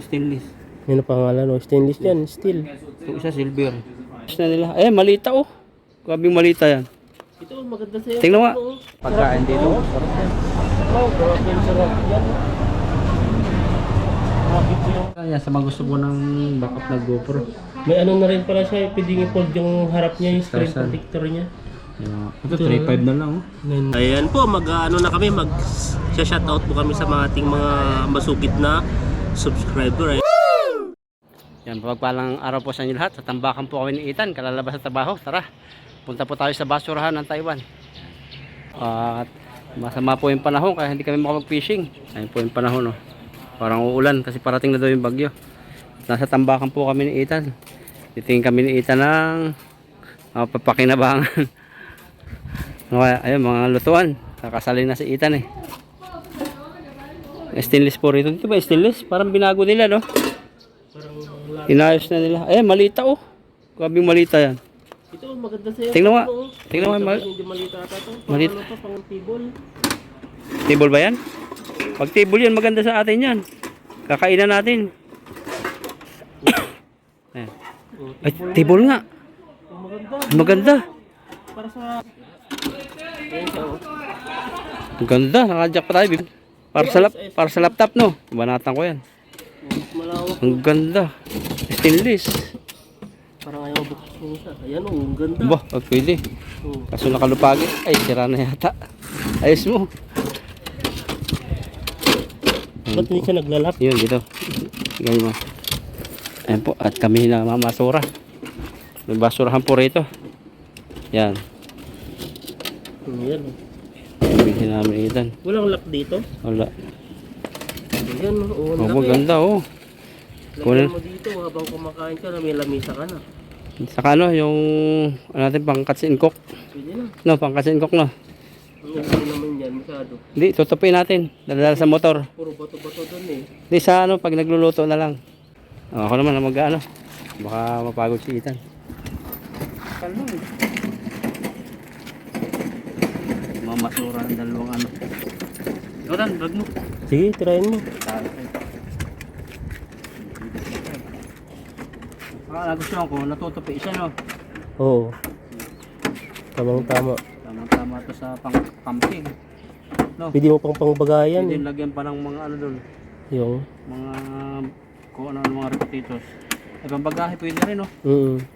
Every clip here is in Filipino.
stainless. Yan ang pangalan, no? Stainless yan, steel. Yung isa silver. Na nila. Malita oh. Grabing malita yan. Ito, maganda sa'yo. Tingnan nga. Pagkain dito. Sarap yan. Wow, grabe yung sarap yan. Kaya sa mga gusto po ng backup na GoPro. May ano na rin pala siya, pwedeng i-fold yung harap niya, yung screen 1,000. protector niya. Ito 3.5 na lang oh. Ayan po, ano na kami, mag-shoutout po kami sa mga ating mga masugid na subscriber. Yan, pagpalang araw po sa inyo lahat. Sa tambakan po kami ni Ethan, kalalabas sa trabaho. Tara, punta po tayo sa basurahan ng Taiwan. At masama po yung panahon kaya hindi kami makapag-fishing. Ayun po yung panahon oh. Parang uulan kasi parating na daw yung bagyo. Nasa tambakan po kami ni Ethan. Titingin kami ni Ethan ng papakinabangan. Ayun, mga lutuan. Nakasali na si Ethan eh. Stainless po rito. Dito ba stainless? Parang binago nila no? Inayos na nila. Malita oh. Grabing malita yan. Ito, maganda sa'yo. Tingnan nga. Tingnan nga. Hindi malita ata ito. Malita. Ano pa, pang table. Table ba yan? Pag table yan, maganda sa atin yan. Kakainan natin. Ay, table nga. Maganda. Para sa... Ang ganda, naka-jack pa tayo. Para sa laptop no. Banatan ko yan. Malawak. Ang ganda. Stainless. Parang ayaw bukos mo isa. Ayan o, ang ganda. Bah, pwede. Kaso nakalupagi. Ay, sira na yata. Ayos mo. Ba't hindi siya naglalap? Yun, dito. Ganyan mo. Ayan po, at kami na mamasura. May basurahan po rito. Yan. Ayan o. Bigyan namin itan. Walang lock dito? Wala. Ayan o, ang Oh, laki. maganda oh. Lagyan mo dito habang kumakain ka na may lamisa ka na. Saka ano, yung ano natin, pang cuts and cook. Pwede na. No, pang cuts and cook no. Ang laki naman yan, masyado. Hindi, tutupin natin. Dadala sa motor. Puro bato-bato dun eh. Hindi, sa ano, pag nagluluto na lang. Ako naman na mag-ano. Baka mapagod si Ethan. Kalma eh. Mamasura ng dalawang ano. Yoran, bag mo. Sige, tirahin mo. Nagustuhan ko, natutupi siya no. Oo. Tamang tama. Tama-tama to sa pang-camping. No? Pwede mo pang pangbagayan Pwede eh. lagyan pa ng mga ano doon. Yung. Mga kung ano mga repetitos. Ay, pambagahe pwede rin no.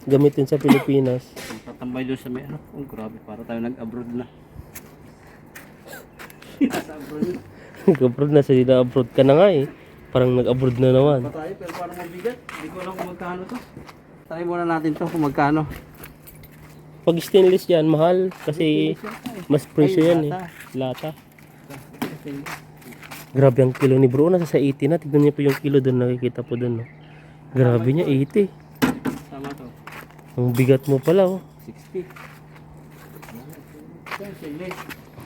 Gamitin sa Pilipinas. Tatambay doon sa may ano. Oh, grabe, para tayo nag-abroad na. Nasa abroad na. Nag-abroad na, sa abroad ka na nga eh. Parang nag-abroad na naman. Pa tayo, pero parang mabigat. Hindi ko alam kung magkano to. Try muna natin to kung magkano. Pag stainless yan, mahal. Kasi mas presyo yan eh. Lata. Grabe ang kilo ni bro. Nasa sa 80 na. Tignan niyo po yung kilo doon. Nakikita po doon. No? Grabe niya, 80. Tama to. Ang bigat mo pala oh. 60.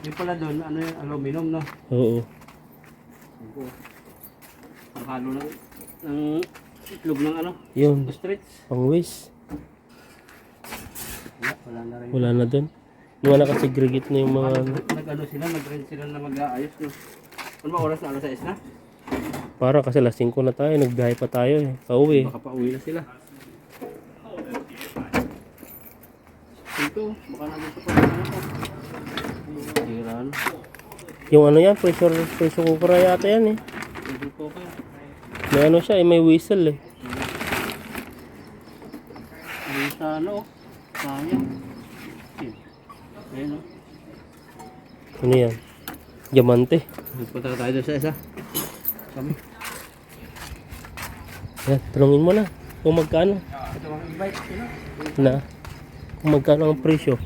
Yung pala doon, ano yung aluminum no? Oo. Ang halo ng itlog ng ano? Yun. Ostrich. Pang waste. Wala na rin. Wala na doon. Mga nakasegregate na yung mga ano. Nag-ano sila, nag-rent sila na mag-aayos no? Ano ba oras na? Alas 6 na? Para kasi alas 5 na tayo. Nagbiyahe pa tayo eh. Pauwi. Baka pa-uwi na sila. Ito, baka nagusto pa rin ako. Hiran. Yung ano yan, pressure cooker yata yan eh. Hindi po kayo. May ano siya eh, may whistle eh. Hindi sa ano, sayang. Ayun o. Ano yan? Diamante. Punta tayo doon sa isa. Kami. Yan, tanungin mo na. Kung magkano. Ito ang invite. Na. Kung magkano ang presyo.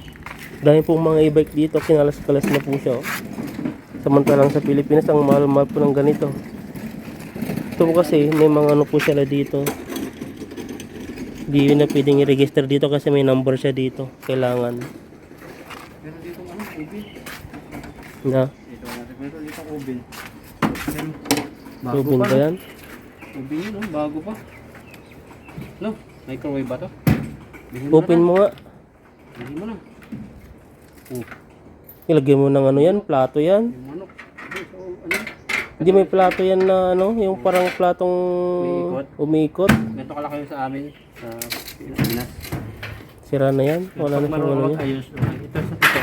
Dahil pong mga e-bike dito, kinalas-kalas na po siya. Oh. Samantalang sa Pilipinas, ang mahal-mahal po ng ganito. Ito po kasi, may mga ano po sila dito. Hindi na pwedeng i-register dito kasi may number siya dito. Kailangan. Pero dito ano, ubin. Na. Dito natin. Pero dito ubin. Ubin ba yan? Ubin yun, oh, bago pa. No, microwave ba to? Open mo nga. Bilhin mo na. Ilagay mo ng ano yan, plato yan. Yung manok. So, ano? Hindi may plato yan na ano, yung parang platong umiikot. Ganito kalaki yung sa amin sa Pilipinas. Sira na yan. Wala na Pag siyang ano marunong yan. ayos, ito sa ito.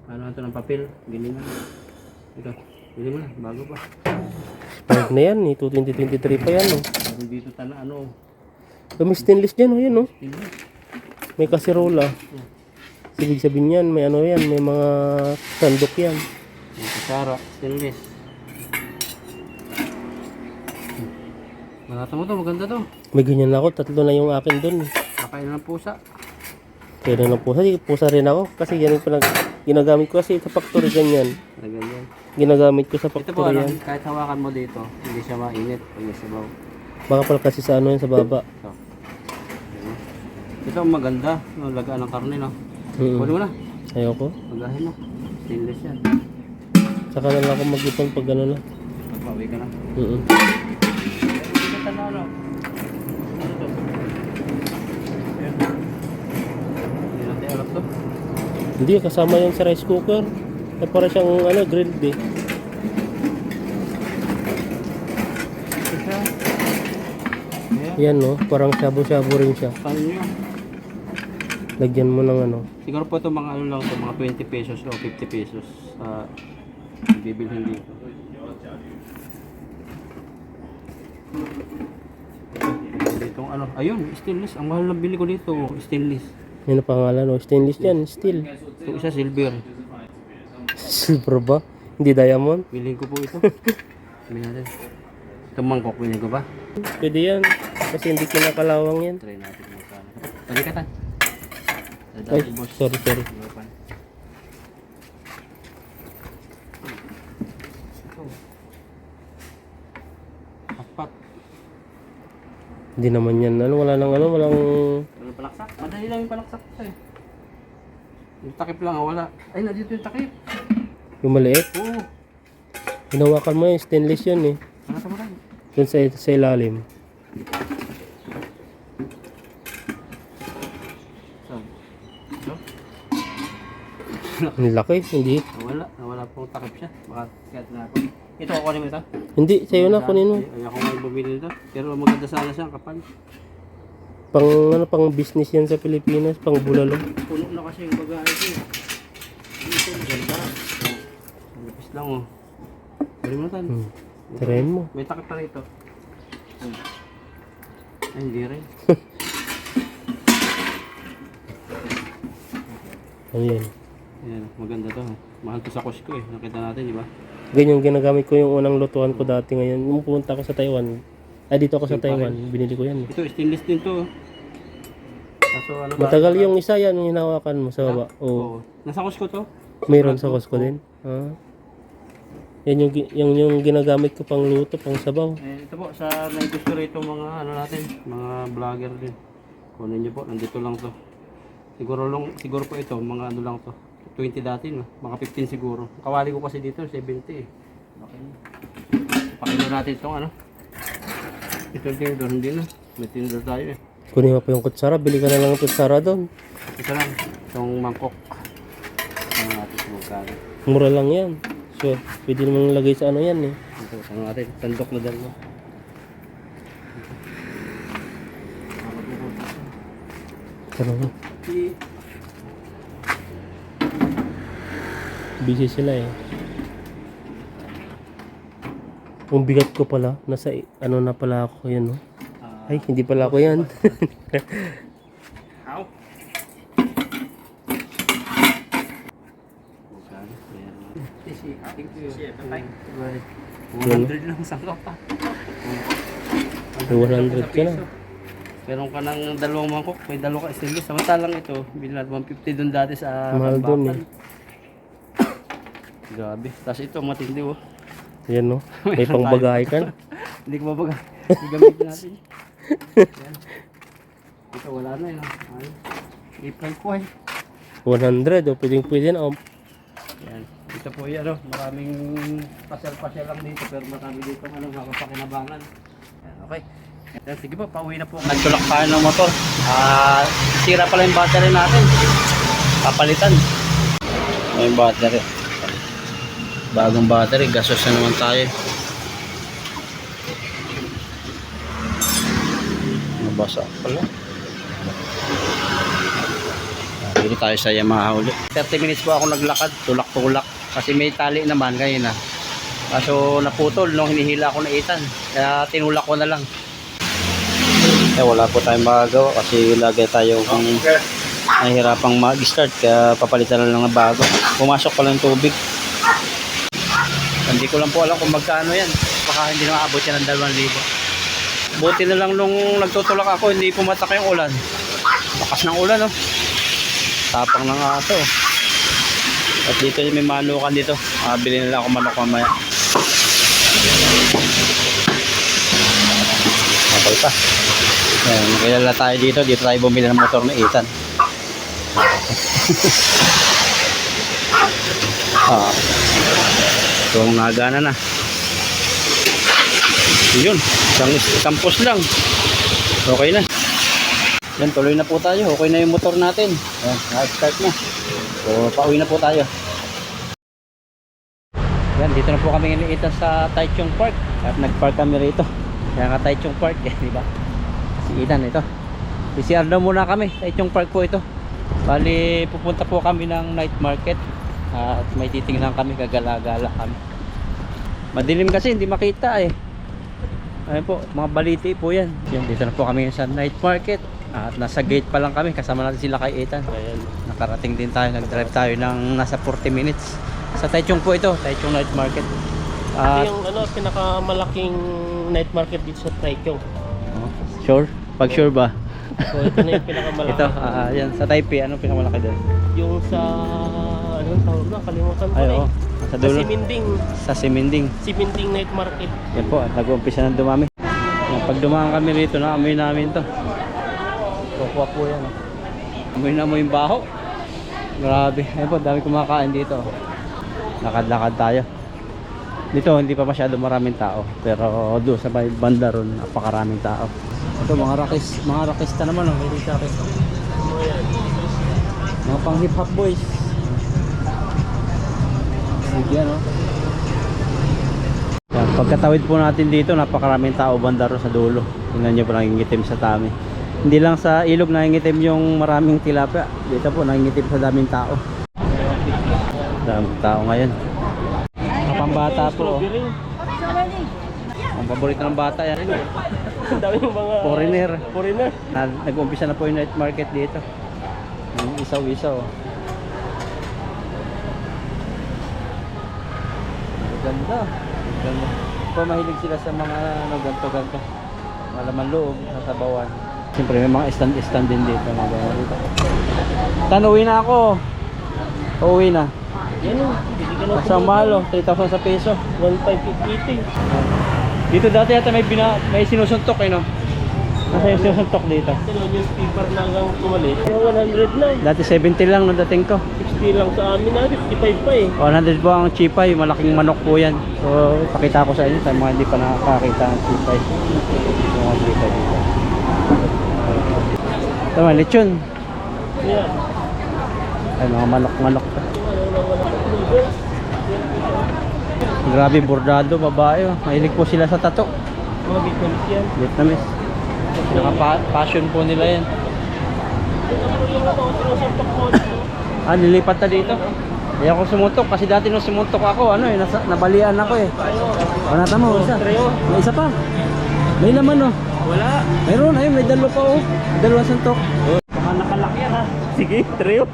Ano ito ng papel? Bili mo na. Ito, bili mo na, bago pa. Expired na yan eh. 2023 pa yan. Oh. Meron dito tala, ano, May stainless dyan. Oh, yan oh. stainless. May kasirola. Ibig sabihin yan, may ano yan, may mga sandok yan. May kasara, stainless. Malata mo to, maganda to. May ganyan na ako, 3 na yung akin dun. Kakain ng pusa. Kaya na ng pusa, pusa rin ako. Kasi yan yung ginagamit ko kasi sa factory ganyan. Ganyan. Ginagamit ko sa Ito po, factory ano, yan. kahit hawakan mo dito, hindi siya mainit pag nasabaw. Baka pala kasi sa ano yan, sa baba. Ito. Ito ang maganda, no, lagaan ng karne, no. Kunin mo na, Ayoko. magahin mo. Stainless yan. Saka na lang ako mag-ipon pag ano na. Pagpawi ka na. Ito na, ano. Ano to? Ayan. Hindi natin alam to. Hindi, kasama yan sa rice cooker. Eh, para siyang ano, grilled eh. Ito siya. Ayan. Yan no, parang shabu-shabu rin siya. Saan nyo? Lagyan mo ng ano. Siguro po ito mga ano lang ito, mga 20 pesos o 50 pesos. Bibilhin dito. Ditong ano, ayun, stainless. Ang mahal na bili ko dito, stainless. Yan ang pangalan no, stainless yan, steel. Ito isa silver. Silver ba? Hindi diamond? Bilhin ko po ito. Bilhin natin. Itong mangkok, bilhin ko ba? Pwede yan. Kasi hindi kinakalawang yan. Try natin kung magkano. Tali ka tan. Ay, sorry. Apat. Hindi naman yan. Ano, wala nang ano, walang... Walang palaksak? Madali lang yung palaksak ito eh. Yung takip lang, wala. Ay, nandito yung takip. Yung maliit. Oo. Hinawakan mo yun, stainless yun eh. Ano sa mga? Doon sa ilalim. Saan? Ito? Ang laki, hindi. Nawala pong takip siya. Baka kaya na ako. Ito, kukunin mo ito? Hindi, sa'yo na, kunin mo. Ay, ako nga bumili nito. Pero maganda sana siya, kapal. Pang business yan sa Pilipinas, pang bulalo. Puno na kasi yung bagahe ko eh. Ito, maganda. Ang lapis lang oh. Bali mo na tan. Tirayin mo. May takip pa rito. Ay, hindi rin. Ano yan? Ayan, maganda to. Mahal to sa Costco eh. Nakita natin, di ba? Ganyan ginagamit ko yung unang lutuan ko dati ngayon. Nung pumunta ako sa Taiwan. Ay, dito ako sa Taiwan. Binili ko yan. Ito, stainless din to. Kaso ano ba? Matagal yung isa yan, yung hinawakan mo sa baba. Oo. Oo. Nasa Costco to? Mayroon sa Costco din. Yan yung ginagamit ko pang luto, pang sabaw. Eh, ito po, sa may gusto rito mga ano natin, mga vlogger din. Kunin niyo po, nandito lang to. Siguro po ito, mga ano lang to. 20 dati no, mga 15 siguro. Kawali ko kasi dito 70 eh. Okay. Pakilo natin itong ano. Ito tinidor, hindi na. May tinidor tayo eh. Kunin mo pa yung kutsara, bili ka na lang ng kutsara doon. Ito lang, itong mangkok. Ano natin kung magkano. Mura lang yan. So, pwede naman lagay sa ano yan eh. Ito, ano natin, sandok na dalawa. Ano? Busy sila eh. Ang bigat ko pala, nasa ano na pala ako yan no. Ay, hindi pala ako yan. Ow! 100 lang sangkap pa. 100 ka na. Meron ka ng dalawang mangkok, may dalawa ka stainless. Samantalang ito, bilad 150 doon dati sa Mahal doon Bakbakan. eh. Grabe. Tapos ito matindi oh. Yan no. May pangbagay ka na. Hindi ko mabaga. Gamitin natin. Yan. Ito wala na yun. Ay. April ko eh. 100 o pwede na. Yan. Ito po yan oh. Maraming pasyal-pasyal lang dito pero marami dito ano, mapapakinabangan. Yan, okay. Yan, sige po, pauwi na po. Nagtulak tayo ng motor. Sira pala yung battery natin. Papalitan. Yung battery. Bagong battery, gasos na naman tayo. Nabasa pala. Dito tayo sa Yamaha ulit. 30 minutes po ako naglakad, tulak-tulak. Kasi may tali naman kanina. Kaso naputol nung hinihila ko na itan. Kaya tinulak ko na lang. Kaya wala po tayong magagawa kasi lagi tayo kung nahihirapang mag-start. Kaya papalitan na lang ng bago. Pumasok pa lang tubig. Hindi ko lang po alam kung magkano yan. Baka hindi na maabot yan ng 2,000. Buti na lang nung nagtutulak ako, hindi pumatak yung ulan. Bakas ng ulan, oh. Tapang ng ato. At dito may manukan dito. Bili nila ako manok mamaya. Okay pa. Ayan, kilala tayo dito. Dito tayo bumili ng motor na Ethan. Itong nagana na. Yun. Isang push lang. Okay na. Yan, tuloy na po tayo. Okay na yung motor natin. Ayan, na-start na. So, pauwi na po tayo. Yan, dito na po kami iniitan sa Taichung Park. At nag-park kami rito. Kaya nga Taichung Park, eh, di ba? Si Itan ito. PCR daw muna kami. Taichung Park po ito. Bali, pupunta po kami ng night market. At may titingnan kami, gagala-gala kami. Madilim kasi, hindi makita eh. Ayun po, mga baliti po yan. Yan, dito na po kami sa night market. At nasa gate pa lang kami, kasama natin sila kay Ethan. Ayan, nakarating din tayo, nag-drive tayo ng nasa 40 minutes. Sa Taichung po ito, Taichung Night Market. Ito yung pinakamalaking night market dito sa Taichung. Sure? Pag sure ba? So ito na yung pinakamalaki. Ito, yan, sa Taipei, anong pinakamalaki doon? Yung sa, anong tawag na, kalimutan ko Ay, na oo. eh. Sa dulo? Siminding. Sa Siminding. Siminding night market. Yan po, nag-umpisa ng dumami. Yan, pag dumaan kami rito, naamoy namin to. Kukuha po yan. Amoy na amoy yung baho. Grabe. Ayun po, dami kumakain dito. Lakad-lakad tayo. Dito hindi pa masyado maraming tao. Pero doon sa may banda ron, napakaraming tao. Ito mga rakista naman. Hindi siya rakista. Mga pang hip hop boys. Sige ano. Yan, pagkatawid po natin dito, napakaraming tao banda ron sa dulo. Tingnan nyo po nangingitim sa tami. Hindi lang sa ilog nangingitim yung maraming tilapia. Dito po nangingitim sa daming tao. Daming tao ngayon. Ang pambata po. Ang paborito ng bata yan. Ang dami yung mga Foreigner. foreigner. Nag-umpisa na po yung night market dito. Yung isaw-isaw. Ganda. Ganda. Pa mahilig sila sa mga ganto-ganto. Malaman loob, sasabawan. Siyempre may mga stand din dito. Tanuwi na ako. Uuwi na. Yan o. Nasa mahal, 3,000 sa peso. 1,580. Dito dati yata may sinusuntok eh, no? Nasa yung sinusuntok dito. Ito newspaper na hanggang tumalit. 100 lang. Dati 70 lang nung dating ko. 60 lang sa amin na. 55 pa eh. 100 po ang chipay, malaking manok po yan. So, pakita ko sa inyo sa mga hindi pa nakakakita ng chipay. Yung mga chipay dito. Ito mga lechon. Yan. Ay, mga manok-manok. Grabe, bordado, babae. Oh. Mahilig po sila sa tato. Mga Vietnamese yan. Vietnamese. Pinaka-passion po nila yan. Nilipat na dito. Hindi ako sumuntok kasi dati nung sumuntok ako, nabalian ako eh. Nata mo, isa. May isa pa. May laman oh. Wala. Mayroon, ayun, may dalawa pa oh. Dalawang suntok. Baka nakalaki yan ha. Sige, trio.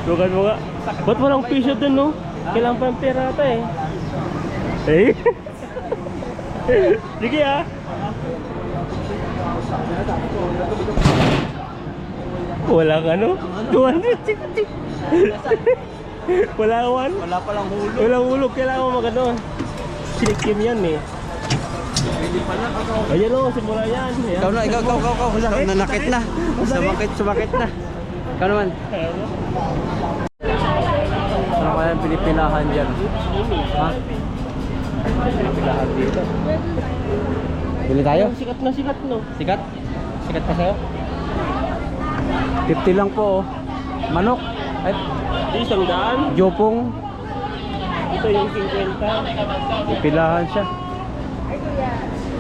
Tukan mo nga. Ba't walang piso dun no? Kailangan pa ng pera ata eh. Eh? Sige ah. Walang ano? 260. Wala one? Wala palang hulog. Walang hulog. Kailangan mo maganoon. Silikim yan eh. Ayan o, simula yan. Ayan. Ikaw na, ikaw. Nanakit na. Sumakit na. Ikaw naman. Ano kaya yung pinipilahan dyan? Ha? Pinipilahan dito. Bili tayo? Sikat na sikat no. Sikat? Sikat pa sa'yo? 50 lang po oh. Manok. Ay, Isang daan. jopong. Ito yung 50. Pinipilahan siya.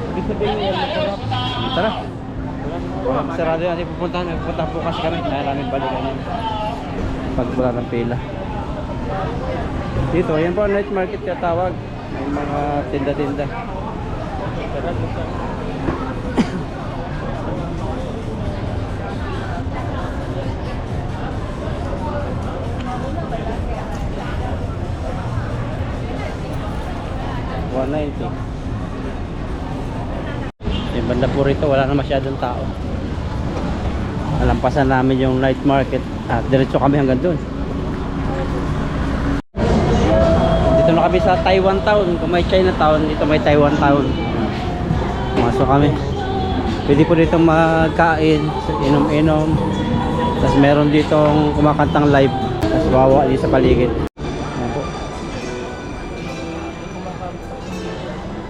Ibig sabihin yan, masarap. Tara. Sarado yan, pupuntahan po kasi kami. Kaya namin balikan yun. Pag wala ng pila. Dito, yan po ang night market yung tawag. May mga tinda-tinda. Yung banda po rito wala na masyadong tao. Nalampasan namin yung night market at diretso kami hanggang doon. Dito na kami sa Taiwan Town. Kung may Chinatown, dito may Taiwan Town. Masok kami. Pwede po dito magkain, inom-inom. Tapos meron ditong kumakantang live. Tapos wawa dito sa paligid. Ayan po.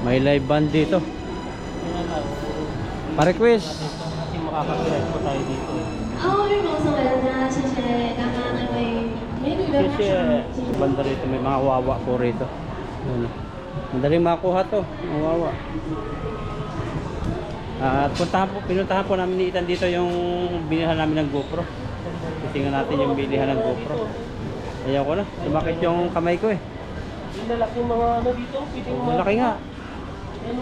May live band dito. Pa-request. Kasi makakapirate po tayo dito. 好，日本送来的呢，谢谢刚刚那位美女的拍手。 Banda rito, may mga wawa po rito. Ayan. Madaling makuha to, mga wawa. At pinuntahan po namin ni Ethan dito yung bilihan namin ng GoPro. Titingnan natin yung bilihan ng GoPro. Ayaw ko na, sumakit yung kamay ko eh. Yung lalaki mga ano dito, pwede mo Malaki nga. ano,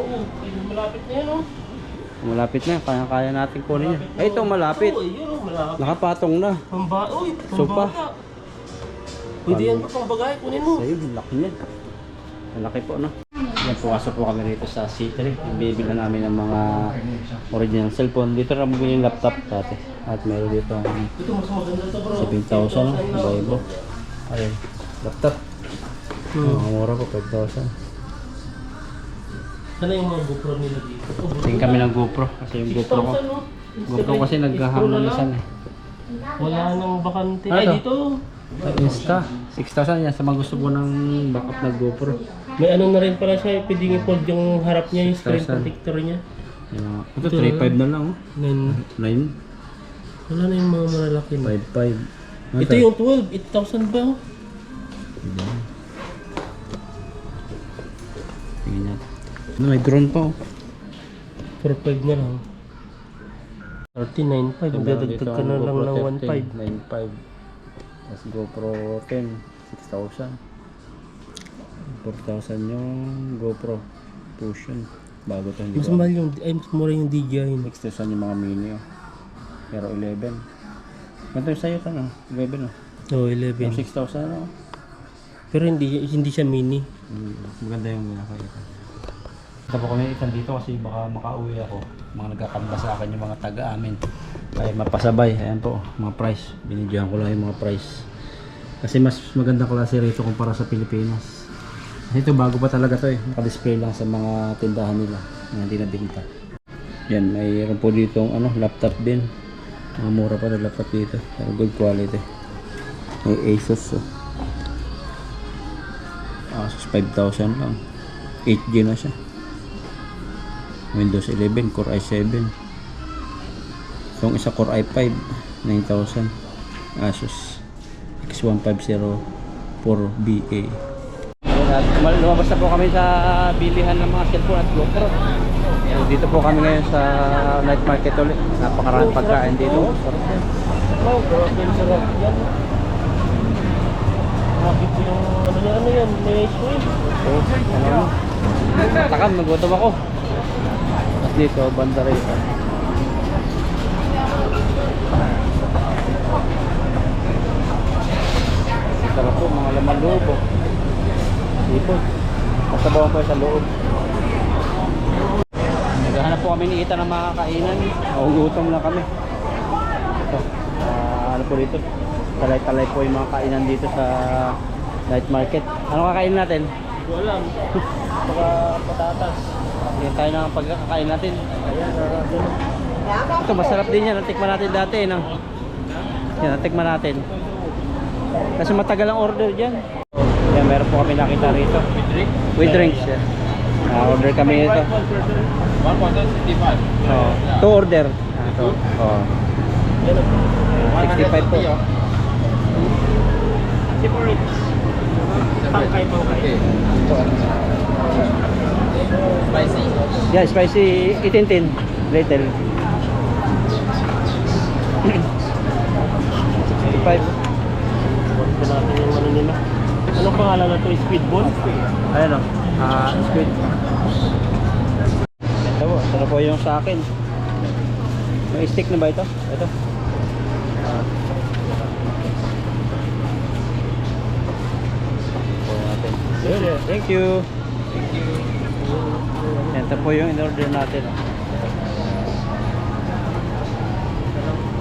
malapit na yan, oh. Malapit na, kaya natin kunin yan. Ay, ito malapit. Oh, yun, malapit. Nakapatong na. Uy, Sopa. pambata. Pwede yan pa pang bagay, kunin mo. Ayun, laki niyan. Malaki po, no? Yan, pumasok po kami rito sa C3. Bibili namin ng mga original cellphone. Dito na mabili yung laptop dati. At meron dito ang Ito mas maganda to, bro. 7,000, no? Bible. Ayun, laptop. Ang mura po, 5,000. Sana yung mga GoPro nila dito. Tingin kami ng GoPro. Kasi yung GoPro ko. 6,000, no? GoPro kasi naghahang ng isan eh. Wala nang bakante. Ano Ay, to? dito. Sa Insta. 6,000 yan sa mga gusto po ng backup na GoPro. May ano na rin pala siya, pwedeng i-fold yung harap niya, yung screen 6,000. protector niya. Yung, ito 3,500 na lang oh. Then, 9, wala na yung mga malalaki na. 5,500. Ito yung 12, 8,000 ba? Oh? Tingnan natin. Ano, may drone pa oh. 4,500 na lang. 39,500, magdadagdag ka na lang ng 1,500. 9,500. Tapos GoPro 10, 6,000. 4,000 yung GoPro Fusion. Bago to, hindi Mas ko. mahal yung, ay mas mura yung DJI. 6,000 yung mga mini oh. Pero 11. Ganito yung sa'yo no? 11 oh. Oh, Yung 11. 6,000 oh. Pero hindi siya mini. Maganda yung nakakita. Ito po kami itan dito kasi baka makauwi ako. Mga nagkakamba sa akin yung mga taga amin. Kaya mapasabay. Ayan po, mga price. Binidyohan ko lang yung mga price. Kasi mas maganda klase rito kumpara sa Pilipinas. Ito bago pa talaga to eh. Naka-display lang sa mga tindahan nila. Mga hindi nabinta. Yan, mayroon po dito ano, laptop din. Mga mura pa na laptop dito. Pero good quality. May Asus oh. Asus 5,000 lang. 8GB na siya. Windows 11, Core i7. Itong isa Core i5, 9,000. Asus X1504BA. Lumabas na po kami sa bilihan ng mga cellphone at GoPro. Dito po kami ngayon sa night market ulit. Napakaraming pagkain dito. Oh, grabe yung sarap yan. Bakit yung ano yan, may ice cream. Takam, nagutom ako. At dito, banda rito. Sarap po, mga laman loob. Dito. Kasabawan ko sa loob. Naghahanap po kami ni Ita ng mga kainan. Gutom na kami. Ito. Ano po dito? Talay-talay po yung mga kainan dito sa night market. Ano kakainin natin? Wala. Baka patatas. Yan tayo ng pagkakain natin. Ayan, Ito, masarap din yan. Natikman natin dati. No? Yan, natikman natin. Kasi matagal ang order dyan. Yan, meron po kami nakita rito. With drinks. Yeah. Order kami ito. 1.65. Oh, to order. Ito. Oh. 65 po. Separate. Pangkay. Spicy. Yeah, spicy itintin. Little. Buwan pa natin yung ano nila. Anong pangalan na to? Squid ball? Ayan o. Squid. Ito po. Ito na po yung sa akin. May stick na ba ito? Ito. Thank you. Thank you. Ito po yung in-order natin.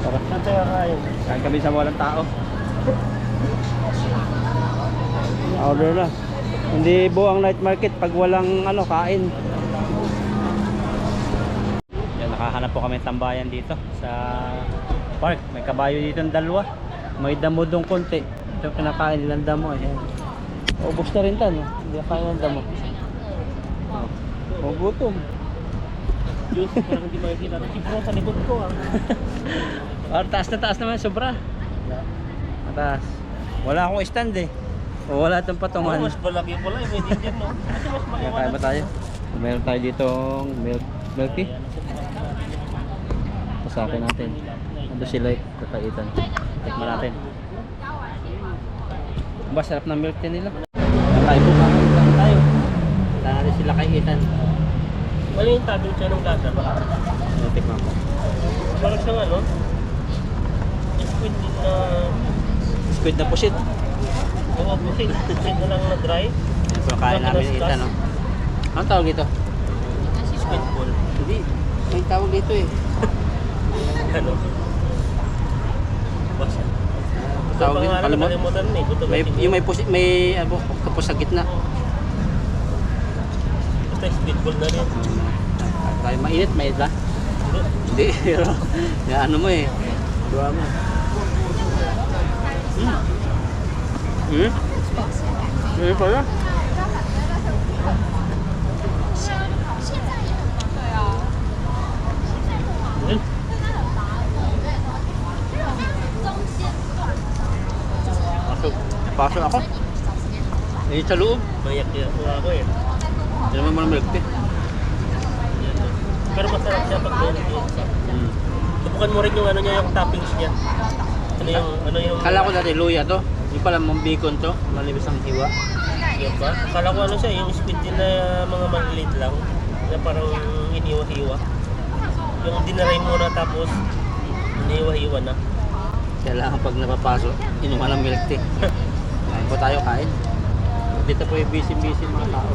Tara. Saan tayo kain? Kain kami sa walang tao. Order na. Hindi buong night market pag walang kain. Yan, nakahanap po kami tambayan dito sa park. May kabayo dito ng dalawa. May damo dong konti. Ito kinakain nilang damo. Ayan. Ubus na rin tan. Hindi kain ng damo. Gutom. Diyos, parang hindi makikita ng sipro sa likod ko. Taas na taas naman, sobra. Mataas. Wala akong stand eh. O wala itong patungan. Mas malaki pala, pwede din no? Kasi mas Kaya maliwanag. ba tayo? Meron tayo ditong milk tea. Pasakin natin. Ando sila kakaitan. Tikman natin. Ba, sarap ng milk tea nila. Tayo po lang tayo. Wala natin sila kaitan. Ano yung tabing siya ng lasa ba? Tikman ko. Parang siyang ano? Squid na... Squid na pusit. Oo, busin. Squid na lang na dry. Yan po kain namin ng itan. No? Anong tawag dito? Squid ball. Hindi. May tawag dito eh. Ano? Basta. Tawag dito. Kalimot. Kalimutan na eh. May, yung may pusit, may kapos sa gitna. Basta squid ball na rin. Tayo mainit ba? Hindi. Hindi, pero ano mo eh. Dua mo. Pala? Pasok ako. Eh, sa loob. Mayak-yak ako eh. Hindi naman mo na milk tea. Pero masarap siya pag doon. Subukan mo rin yung ano niya, yung toppings niya. Ano yung... Kala ko dati luya to. Hindi pala mong bacon to. Malibis ang hiwa. Yan ba? Kala ko ano siya, yung squid din na mga maliliit lang. Na parang iniwa-hiwa. Yung dinaray mo na tapos iniwa-hiwa na. Kailangan pag napapasok, inuman ng milk tea. Kain po tayo, kain. Dito po yung busy-busy mga tao.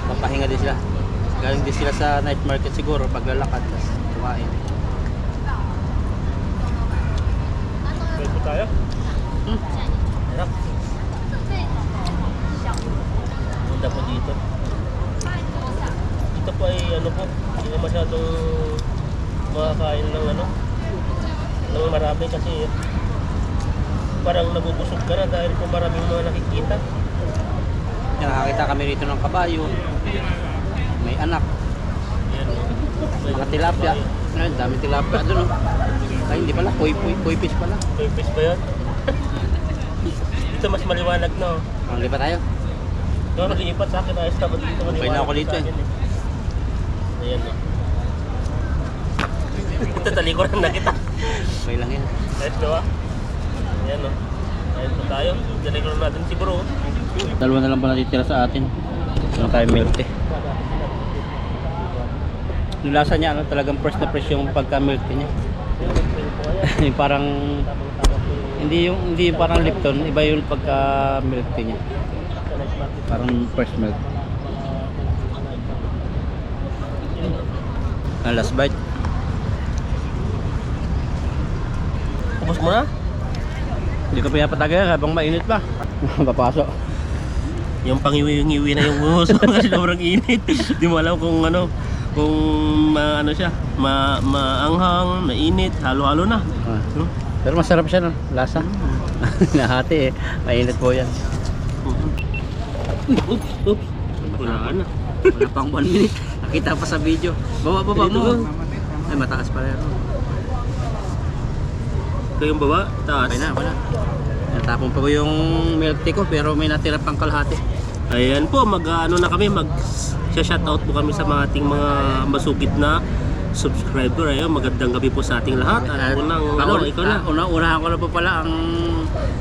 Papahinga din sila. Galing din sila sa night market siguro paglalakad. Tapos kumain. Pwede po tayo? Harap. Ganda po dito. Dito po ay ano po, hindi na masyadong makakain ng ano, ng marami kasi parang nabubusog ka na dahil po maraming mga nakikita. Yan, nakakita kami rito ng kabayo. May anak. Yan. Mga tilapia. Ayun, dami tilapia doon. Ay, hindi pala. Koi fish pala. Purpose ba yun? Dito mas maliwanag na oh. Ang lipat tayo. Ito mag-iipat sa akin, ayos na ba dito maliwanag? Okay na ako dito sa akin, Ayan oh. Ito talikuran na kita. Okay lang yan. Ayos na ba? Ayan oh. Ayos na tayo. Talikuran natin si bro. Dalawa na lang pala natitira sa atin. Ano tayo milk tea. Yung lasa niya, talagang fresh na fresh yung pagka milk tea niya. Yung parang hindi yung parang Lipton, iba yung pagka milk tea niya. Parang fresh milk. Last bite. Ubus mo na? Hindi ko pinapatagal habang mainit pa. Papasok. Yung pangiwi-ngiwi na yung buhos kasi sobrang init. Di mo alam kung ano, kung ano siya, maanghang, mainit, halo-halo na. Pero masarap siya no, lasa. Nahati eh. Mainit po yan. Oops. Wala na. Wala pang 1 minute. Nakita pa sa video. Baba mo. Ay, mataas pala yan. Ito yung baba, taas. Okay na, wala. Natapon pa po yung milk tea ko pero may natira pang kalahati. Ayan po, mag-ano na kami, mag-shoutout po kami sa mga ating mga masugid na subscriber. Ayan, magandang gabi po sa ating lahat. At ikaw na. Una-unahan ko na po pala ang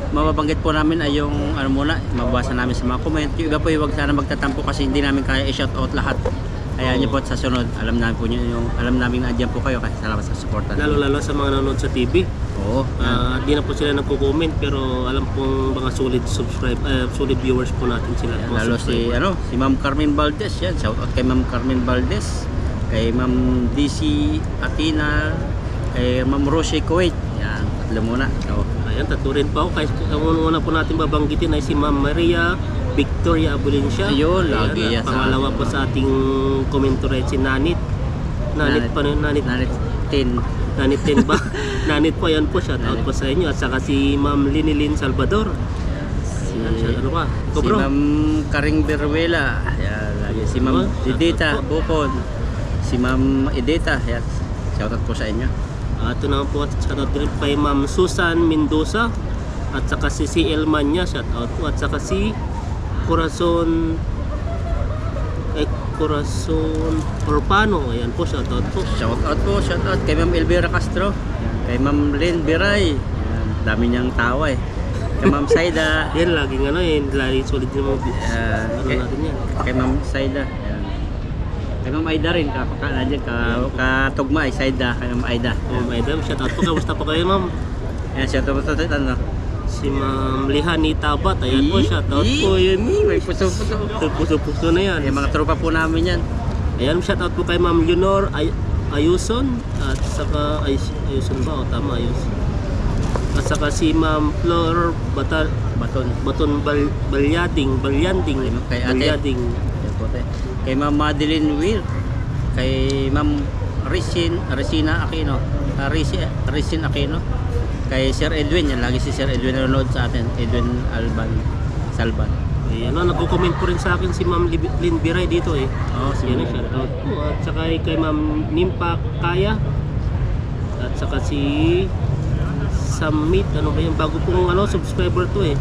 mababanggit po namin ay yung ano muna, mababasa namin sa mga comment. Yung iba po huwag sana magtatampo kasi hindi namin kaya i-shoutout lahat. Hayaan niyo po at sa sunod, alam namin po alam namin na andyan po kayo kasi salamat sa suporta. Lalo sa mga nanonood sa TV. Oo. Di na po sila nagko-comment pero alam pong mga solid viewers po natin sila. Ayan, lalo si Ma'am Carmen Valdez, yan. Shoutout kay Ma'am Carmen Valdez, kay Ma'am DC Atina, kay Ma'am Rosie Kuwait. Yan, tatlo muna. So, Ayan, tatlo rin po. Kaya ang una po natin babanggitin ay si Ma'am Maria Victoria Abulencia. Ayun, lagi yan. Pangalawa po sa ating commenter ay si Nanit. Nanit 10. Nanit 10 ba? Nanit po, yan po. Shout out po sa inyo. At saka si Ma'am Linilin Salvador. Ano ba? Ikaw, Si bro. Ma'am Karing Beruela. Yan, lagi. Si Ma'am Edita Bukon. Si Ma'am Edita. Yan. Shoutout po sa inyo. Ito naman po. Shout out din kay Ma'am Susan Mendoza. At saka si CL Manya. Shout out po. At saka si Corazon Orpano. Ayan po, shout out po. Shoutout kay Ma'am Elvira Castro. Kay Ma'am Lynn Biray. Yan, dami niyang tawa eh. Kay Ma'am Saida. Yan, laging lagi solid yung mga natin yan. Kay Ma'am Saida. Yan. Kay Ma'am Aida rin. Katugma ay Saida. Kay Ma'am Aida. Ma'am Aida, shout out po. Kamusta po kayo, ma'am? Yan, shoutout po. Si Ma'am Lihani Tabat. Ayan po, shout out po. Yun, may puso-puso. Puso na yan. Yung mga tropa po namin yan. Ayan, shout out po kay Ma'am Leonor Ayuson. At saka, Ayuson ba? O tama, Ayuson. At saka si Ma'am Flor Baton Balyading. Kay ate. Balyading. Yan po, te. Kay Ma'am Madeline Weir. Kay Ma'am Resina Aquino. Rizin Aquino. Kay Sir Edwin, yan lagi si Sir Edwin nanonood sa atin. Edwin Salban. Ayan, nagko-comment po rin sa akin si Ma'am Lynn Biray dito eh. Oh, si Yan, shout out po. At saka kay Ma'am Nimpa Kaya. At saka si Summit, ano ba yung bago pong subscriber to eh.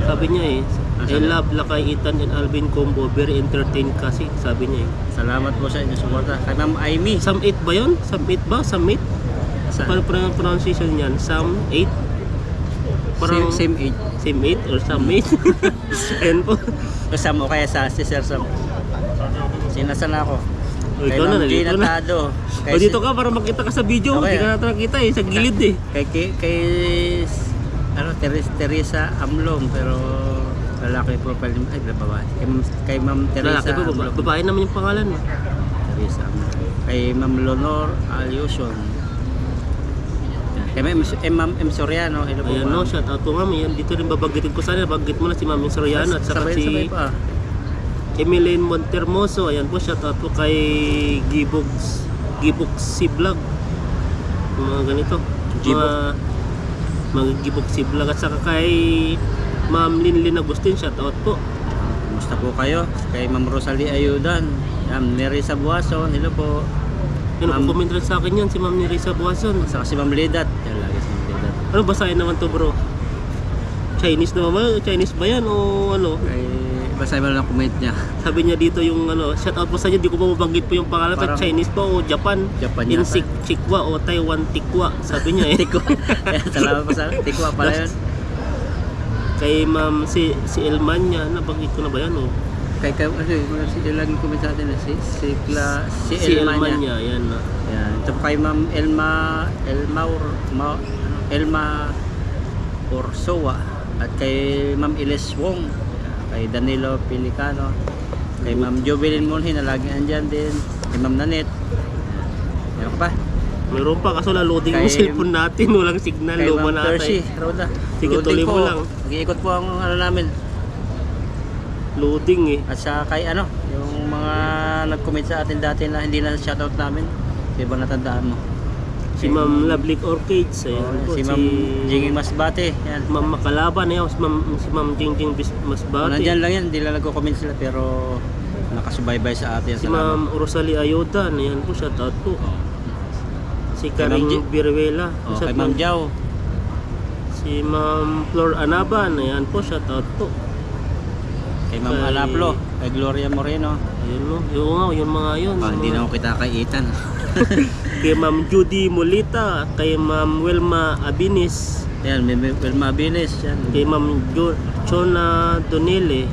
Sabi niya eh, I love Lakay Ethan and Alvin combo, very entertained kasi, sabi niya eh. Salamat po sa inyo suporta. Kay Ma'am Amy. Summit ba yun? Summit ba? Summit? Paano pronunciation niyan? Summit? Parang Same age. Same 8 or Summit? Ayan po. O Sam o kaya si Sir Sam. Sinasan ako. O, ikaw na, nandito na. Tado. O dito ka para makita ka sa video, hindi ka natin nakita eh, sa gilid eh. Kay Teresa Amlong, pero lalaki profile ay babae. Kay Ma'am Teresa. Lalaki po, babae naman yung pangalan. Teresa Amlong. Kay Ma'am Leonor Alyuson. Kay Ma'am M. Soriano. Hello po, Ayan ma'am. no, shout out po ma'am. Ayan, dito rin babanggitin ko sana. Banggit mo na si Ma'am Soriano at saka si pa. Emeline Montermoso. Ayan po, shout out po kay Giboxy Vlog. Mga ganito. Mga Giboxy Vlog. At saka kay Ma'am Linlin Agustin, shout out po. Kumusta po kayo? Kay Ma'am Rosalie Ayudan. Nerissa Buason. Hello po. Yan, comment rin sa akin yan, si Ma'am Nerissa Buason. Saka si Ma'am Ledat. Yan lagi si Ma'am Ledat. Ano basahin naman to bro? Chinese naman ba? Chinese ba yan o ano? Basahin mo lang ang comment niya. Sabi niya dito yung shout out po sa inyo, di ko pa mabanggit po yung pangalan, Parang Chinese pa o Japan yata. Insik Chikwa o Taiwan Tikwa, sabi niya eh. Tikwa. Salamat po sa Tikwa pala yun. Kay Ma'am si Elmanya, nabanggit ko na ba yan o? Si laging comment sa atin si Elmanya, yan na. Yan. Ito po kay Ma'am Elma Orsoa at kay Ma'am Iles Wong, kay Danilo Pilicano, kay Ma'am Jovelyn Monhin na laging andyan din, kay Ma'am Nanette. Yan pa. Mayroon pa kaso loading yung cellphone natin, walang signal, Kay luma Ma'am na Percy tayo. Roda. Sige, tuloy mo lang. Nag-iikot po ang namin. Loading eh. At sa kay yung mga nag-comment sa atin dati na hindi na shoutout namin. Di ba natandaan mo? Si Ma'am Lovely Orchids, ayan po. Si Ma'am Jinging Masbate. Yan. Ma'am Makalaban, ayan. Si Ma'am Jingjing Masbate. Nandyan lang yan, hindi lang nagko-comment sila pero nakasubaybay sa atin. Si Ma'am Rosalie Ayudan, ayan po, shout out po. Si Karing Biruela. Kay Ma'am Jao. Si Ma'am Flor Anaban, ayan po, shout out po. Kay Ma'am Alaplo, kay Gloria Moreno. Ayun no, yung nga, yung mga yun. Hindi na ako kita kay Ethan. Kay Ma'am Judy Molita, kay Ma'am Wilma Abinis, Yan, may Wilma Abilis. Yan. kay Ma'am Chona Donele,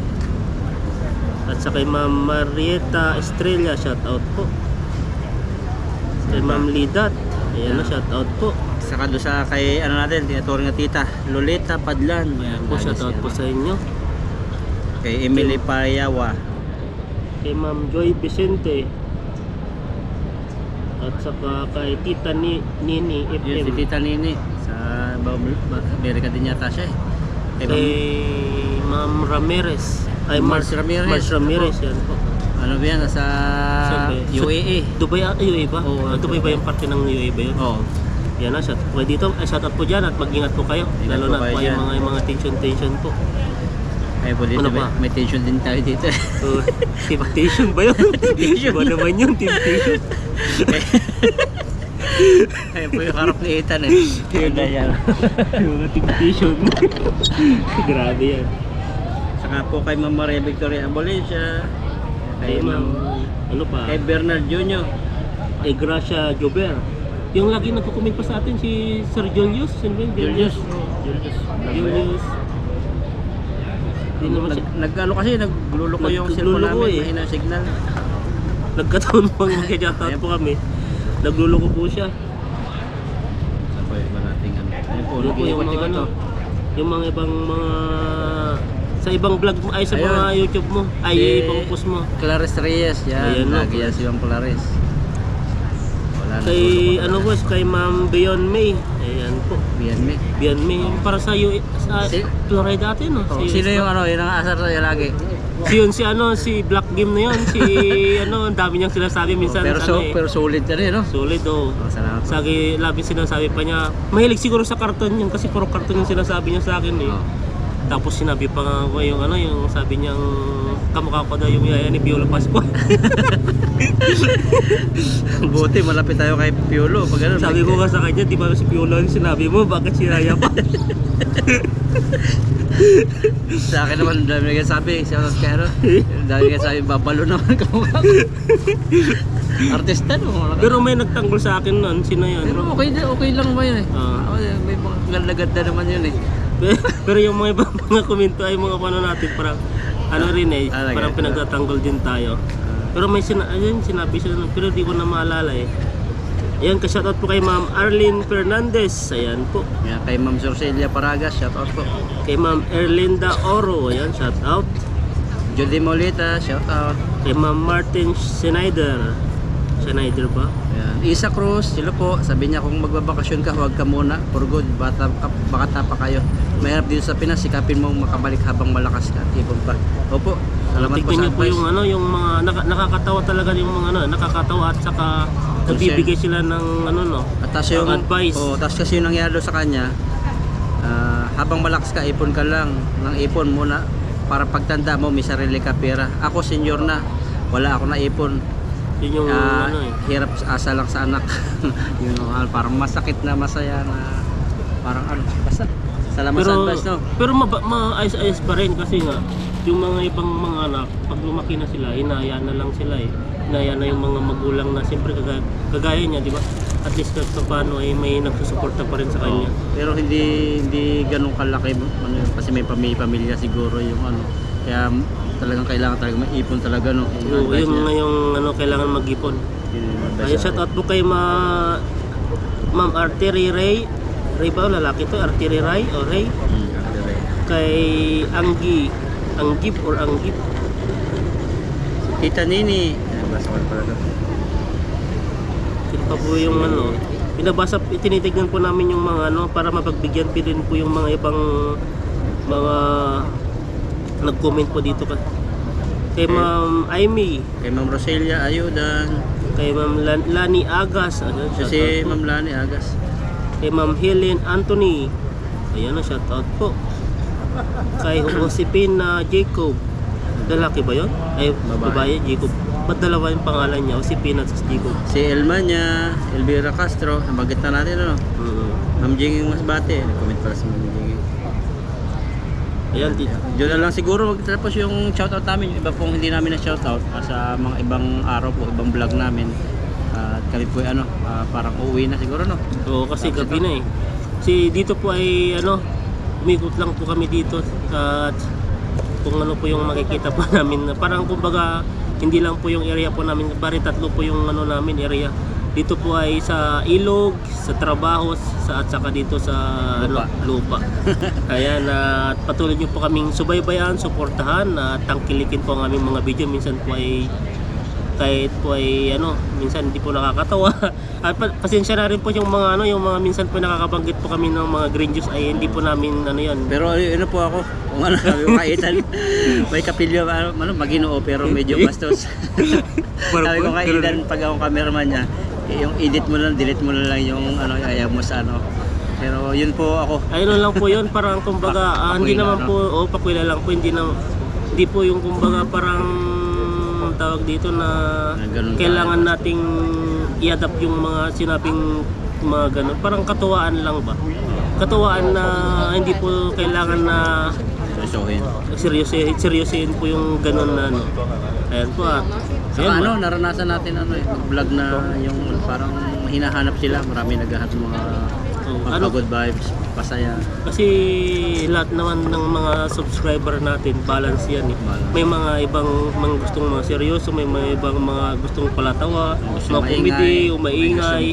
at sa kay Ma'am Marieta Estrella, shout out po. Kay Ma'am Lidat, ayan na, shout out po. Saka doon sa kay ano natin, tinuturing na tita, Lolita Padlan. Ayan po, shout out po sa inyo. Kay Emily Payawa. Kay Ma'am Joy Vicente, at saka kay Tita Nini Yun, si FM, Tita Nini. Sa Amerika din yata siya eh. Kay kay Ma'am Ramirez, ay Mars Ramirez. Mars Ramirez, yan po. Ano ba yan? Nasa Saan ba? UAE. Dubai ata, UAE ba? Oo, Dubai ba yung parte ng UAE ba yun? Oo. Yan na, shout out dito. Shout out po dyan at mag-ingat po kayo. Ingat Lalo po na kayo po dyan. yung mga tension po. Ay po dito, Ano pa? may tension din tayo dito. So, temptation ba yun? Temptation. Ba naman yun, temptation? Ay po yung harap ni Ethan eh. Ganda yan. Yung mga temptation. Grabe yan. Saka po kay Ma'am Maria Victoria Abolencia. Kay Ma'am, ano pa? Kay Bernard Jr. Kay Gracia Jober. Yung lagi nagko-comment pa sa atin si Sir Julius. Sino ba yun? Julius. Julius. Hindi naman siya. Nag-ano kasi, nagluloko yung cellphone Nagluloko namin. eh. Mahina ang signal. Nagkataon pang mag-shoutout po kami. Nagluloko po siya. Saan po yung nating ano? Ayun po, Ano po yung mga ano, yung mga ibang mga sa ibang vlog mo, ay sa Ayun. mga YouTube mo, ay Si ibang post mo. Clarice Reyes, yan. Ayan, no? Lagi yan si Ma'am Clarice. Wala na. Kay ano po, kay Ma'am Beyond May. Ayan po. Beyond me. Beyond May, yung para sa sa Si- Florida dati no. Oh, Sa sino US yung ba? ano, yun ang asar sa'yo lagi. Si yun si ano, si Black Game na yun, si ano, ang dami niyang sinasabi minsan Pero, sa ano eh. pero solid ka rin, no? Solid oh. Oh, salamat. Sagi, labi sinasabi pa niya, mahilig siguro sa karton yun kasi puro karton yung sinasabi niya sa akin eh. Oh. Tapos sinabi pa nga ko yung ano, yung sabi niyang kamukha ko daw yung yaya ni Piolo Pascual. Buti, malapit tayo kay Piolo. Pag ano, Sabi ko nga sa kanya, di ba si Piolo ang sinabi mo, bakit si Yaya pa? Sa akin naman, dami nga sabi, siya kay ano, dami nga sabi, babalo naman kamukha ko. Artista, no? Pero may nagtanggol sa akin nun, sino yun? Pero okay lang ba yun eh? Ah. May mga ganda-ganda naman yun eh. Pero yung mga ibang mga komento ay mga paano natin, parang ano rin eh, Ah, parang pinagtatanggol din tayo. Pero may sinabi siya nun, pero di ko na maalala eh. Ayan, ka-shoutout po kay Ma'am Arlene Fernandez. Ayan po. Yan, kay Ma'am Sorcelia Paragas, shout out po. Kay Ma'am Erlinda Oro. Ayan, shoutout. Judy Molita, shout out. Kay Ma'am Martin Schneider. Schneider ba? Yan. Isa Cruz, sila po, sabi niya kung magbabakasyon ka, huwag ka muna. For good, baka pa kayo. Mahirap dito sa Pinas, sikapin mo makabalik habang malakas ka. Ibon pa. Opo, salamat po Tignan sa niyo po advice. yung ano, yung mga nakakatawa talaga yung mga ano, nakakatawa at saka nagbibigay sila ng ano no. At tas yung advice. Oh, tas kasi yung nangyari doon sa kanya, habang malakas ka, ipon ka lang ng ipon muna para pagtanda mo may sarili ka pera. Ako senior na, wala ako na ipon. Yun yung ano eh. Hirap asa lang sa anak. Yun parang masakit na masaya na parang ano, basta salamat sa advice no. Pero maayos-ayos pa rin kasi nga yung mga ibang mga anak pag lumaki na sila, hinahayaan na lang sila eh. Hinahayaan na yung mga magulang na siyempre kagaya niya, di ba? At least kahit paano ay may nagsusuporta pa rin sa kanya. Pero hindi ganun kalaki ano, kasi may pamilya siguro yung ano. Kaya talagang kailangan talaga maipon talaga no. Yung ngayong ano kailangan mag-ipon. Ay shout out po kay Ma'am Artery Ray. Ray ba o lalaki to? Artery Ray o Ray? Kay Anggip or Anggip. Tita Nini. Sino pa po yung ano? Tinitignan po namin yung mga ano para mapagbigyan pa din po yung mga ibang mga nag-comment po dito ka. Kay Ma'am Amy, Kay Ma'am Roselia Ayudan. kay Ma'am Lani Agas, ano, Siya shout si out po. Ma'am Lani Agas. Kay Ma'am Helen Anthony. Ayan na, shout out po. Kay Josepina Jacob. Lalaki ba yun? Ay, babae, Jacob. Ba't dalawa yung pangalan niya? Josepina at Jacob. Si Elma niya, Elvira Castro. Nabagit na natin ano. Ma'am Jinging Masbate. Nag-comment para sa Ma'am Jinging. Ayan, Doon na lang siguro magtapos yung shoutout namin. Yung iba pong hindi namin na shoutout sa mga ibang araw po, ibang vlog namin. At kami po ay parang uuwi na siguro, no? Oo, kasi gabi na eh. Kasi dito po ay umikot lang po kami dito at kung ano po yung makikita po namin. Parang kumbaga hindi lang po yung area po namin, bari 3 po yung namin area. Dito po ay sa ilog, sa trabaho, at saka dito sa lupa. Ayan, at patuloy nyo po kaming subaybayan, suportahan at tangkilikin po ang aming mga video. Minsan po ay kahit po ay minsan hindi po nakakatawa. At pasensya na rin po yung mga yung mga minsan po nakakabanggit po kami ng mga green juice ay hindi po namin yan. Pero po ako, kung sabi ko kaitan, may kapilyo, Maginoo, pero medyo bastos. Sabi ko kaitan, pag ako cameraman niya, yung edit mo lang, delete mo lang yung ayaw mo sa Pero yun po ako. Ayun lang po yun, parang kumbaga hindi naman po, pakwila lang po, hindi po yung kumbaga parang tawag dito na kailangan nating i-adapt yung mga sinabing mga ganun. Parang katuwaan lang ba? Katuwaan na hindi po kailangan na seryosin po yung ganun na Ayan po Saka naranasan natin mag-vlog na yung parang hinahanap sila, marami naghahanap mga good vibes, pasaya. Kasi lahat naman ng mga subscriber natin, balance yan eh. May mga ibang gustong mga seryoso, may mga ibang mga gustong palatawa, mga comedy, maingay.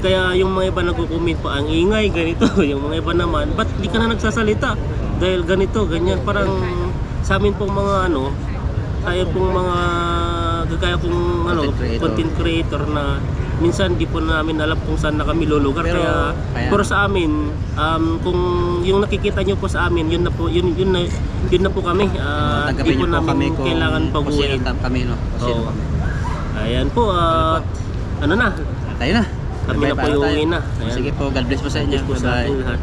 Kaya yung mga iba nagko-comment pa, ang ingay, ganito. Yung mga iba naman, ba't di ka na nagsasalita? Dahil ganito, ganyan. Parang sa amin pong mga tayo pong mga gagaya pong content creator na minsan di po namin alam kung saan na kami lulugar, pero sa amin kung yung nakikita nyo po sa amin yun na po kami, di po namin kailangan baguhin kami, no? Ayan po, tayo na, kami na po yung uwi na. Sige po, God bless po sa inyo. God bless po sa ating lahat.